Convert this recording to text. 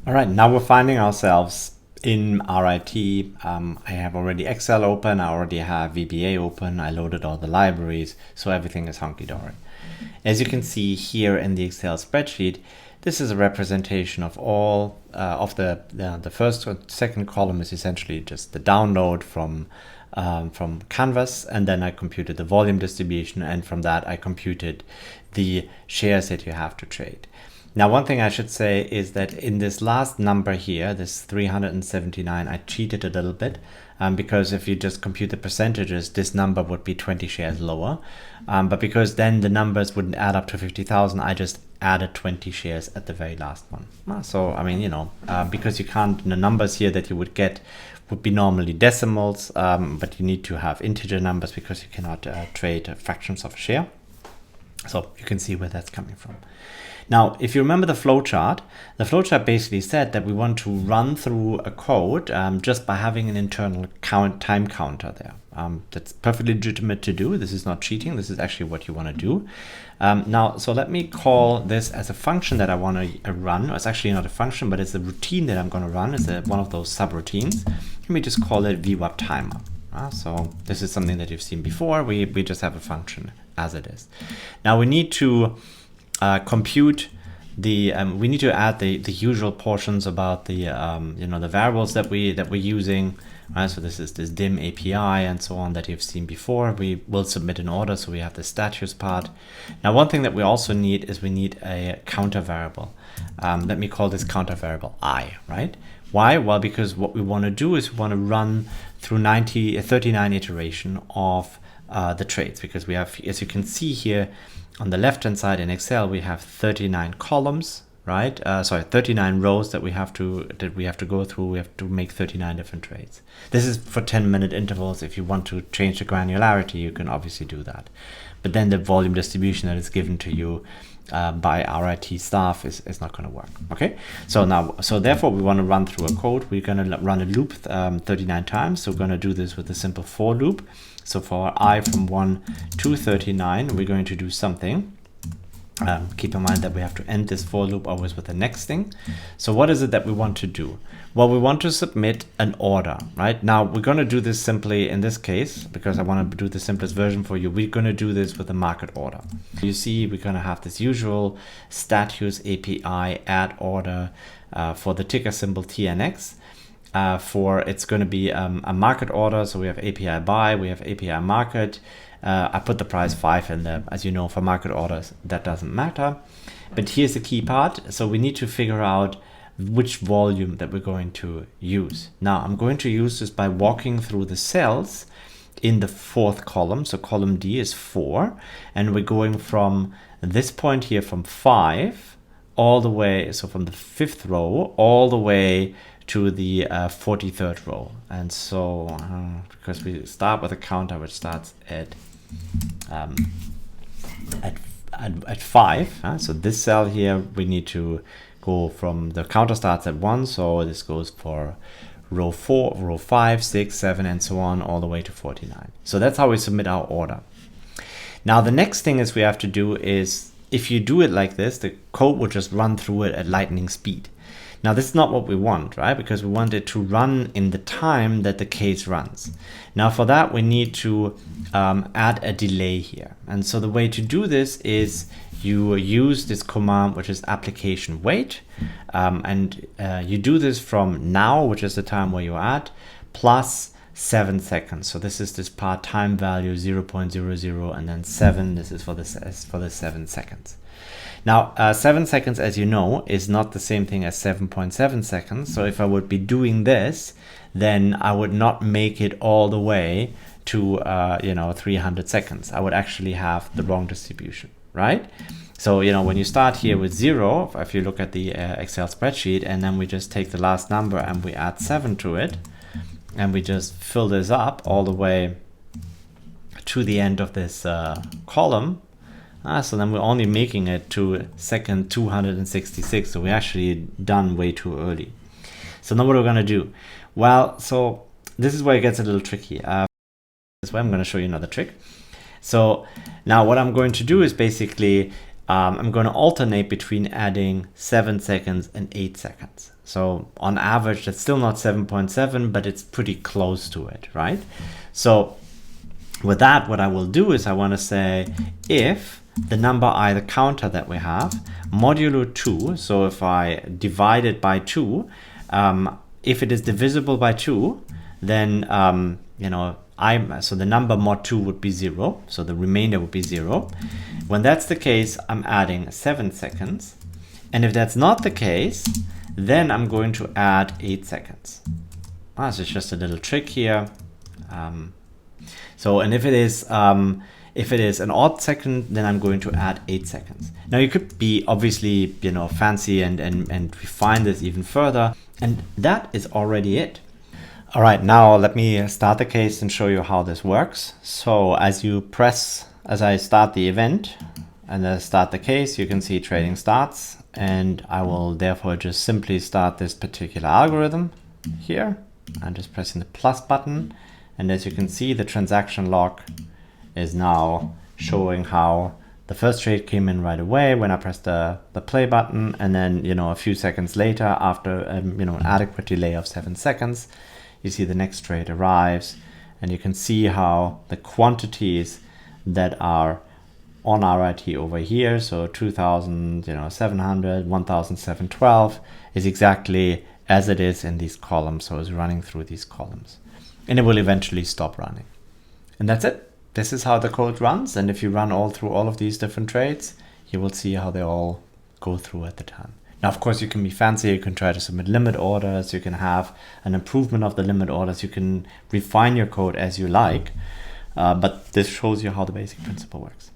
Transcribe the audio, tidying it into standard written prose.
All right, now we're finding ourselves in RIT. I have already Excel open, I already have VBA open, I loaded all the libraries, so everything is hunky-dory. As you can see here in the Excel spreadsheet, this is a representation of all of the first or second column is essentially just the download from Canvas, and then I computed the volume distribution, and from that I computed the shares that you have to trade. Now, one thing I should say is that in this last number here, this 379, I cheated a little bit because if you just compute the percentages, this number would be 20 shares lower. But because then the numbers wouldn't add up to 50,000, I just added 20 shares at the very last one. So, I mean, because you can't, the numbers here that you would get would be normally decimals, but you need to have integer numbers because you cannot trade fractions of a share. So you can see where that's coming from. Now, if you remember the flowchart basically said that we want to run through a code just by having an internal time counter there. That's perfectly legitimate to do. This is not cheating. This is actually what you want to do. Now, so let me call this as a function that I want to run. It's actually not a function, but it's a routine that I'm going to run. It's one of those subroutines. Let me just call it VWAP timer. So this is something that you've seen before. We just have a function as it is. Now we need to compute the we need to add the usual portions about the the variables that we're using, right? So this is this dim API and so on that you've seen before. We will submit an order, so we have the status part. Now, one thing that we also need is we need a counter variable. Let me call this counter variable I, right? Why? Well, because what we want to do is we want to run through 39 iteration of the trades, because we have, as you can see here on the left hand side in Excel, we have 39 columns, right? 39 rows that we have to go through. We have to make 39 different trades. This is for 10-minute intervals. If you want to change the granularity, you can obviously do that. But then the volume distribution that is given to you by RIT staff is not going to work. Okay, so therefore we want to run through a code. We're going to run a loop 39 times. So we're going to do this with a simple for loop. So for I from 1 to 39, we're going to do something. Keep in mind that we have to end this for loop always with the next thing. So what is it that we want to do? Well, we want to submit an order, right? Now we're going to do this simply in this case, because I want to do the simplest version for you. We're going to do this with a market order. You see, we're going to have this usual status API add order for the ticker symbol TNX. It's going to be a market order. So we have API buy, we have API market. I put the price 5 in there. As you know, for market orders, that doesn't matter. But here's the key part. So we need to figure out which volume that we're going to use. Now, I'm going to use this by walking through the cells in the fourth column. So column D is 4. And we're going from this point here from 5 all the way, so from the 5th row all the way to the 43rd row. And so because we start with a counter which starts at 5, so this cell here we need to go from, the counter starts at 1, so this goes for row 4, row 5, 6, 7, and so on all the way to 49. So that's how we submit our order. Now the next thing is we have to do is, if you do it like this, the code will just run through it at lightning speed. Now this is not what we want, right? Because we want it to run in the time that the case runs. Now for that we need to add a delay here. And so the way to do this is you use this command, which is application wait. You do this from now, which is the time where you're at, plus 7 seconds. So this is this part time value 0.00, and then 7. This is for the 7 seconds. Now, 7 seconds, as you know, is not the same thing as 7.7 seconds. So if I would be doing this, then I would not make it all the way to 300 seconds. I would actually have the wrong distribution, right? So when you start here with 0, if you look at the Excel spreadsheet, and then we just take the last number and we add 7 to it, and we just fill this up all the way to the end of this column. So then we're only making it to second 266. So we're actually done way too early. So now what are we going to do? Well, so this is where it gets a little tricky. This way I'm going to show you another trick. So now what I'm going to do is basically I'm going to alternate between adding 7 seconds and 8 seconds. So on average, that's still not 7.7, but it's pretty close to it, right? So with that, what I will do is I want to say if the number I, the counter that we have, modulo 2, so if I divide it by 2, if it is divisible by 2, then, so the number mod 2 would be 0, so the remainder would be 0. When that's the case, I'm adding 7 seconds. And if that's not the case, then I'm going to add 8 seconds. So it's just a little trick here. And if it is an odd second, then I'm going to add 8 seconds. Now you could be obviously, fancy and refine this even further. And that is already it. All right, now let me start the case and show you how this works. So as I start the event and I start the case, you can see trading starts. And I will therefore just simply start this particular algorithm here. I'm just pressing the plus button. And as you can see, the transaction log is now showing how the first trade came in right away when I pressed the play button. And then, a few seconds later, after, an adequate delay of 7 seconds, you see the next trade arrives. And you can see how the quantities that are on RIT over here, so 2,700, 1,712 is exactly as it is in these columns. So it's running through these columns and it will eventually stop running. And that's it. This is how the code runs. And if you run through all of these different trades, you will see how they all go through at the time. Now, of course, you can be fancy. You can try to submit limit orders. You can have an improvement of the limit orders. You can refine your code as you like. But this shows you how the basic principle works.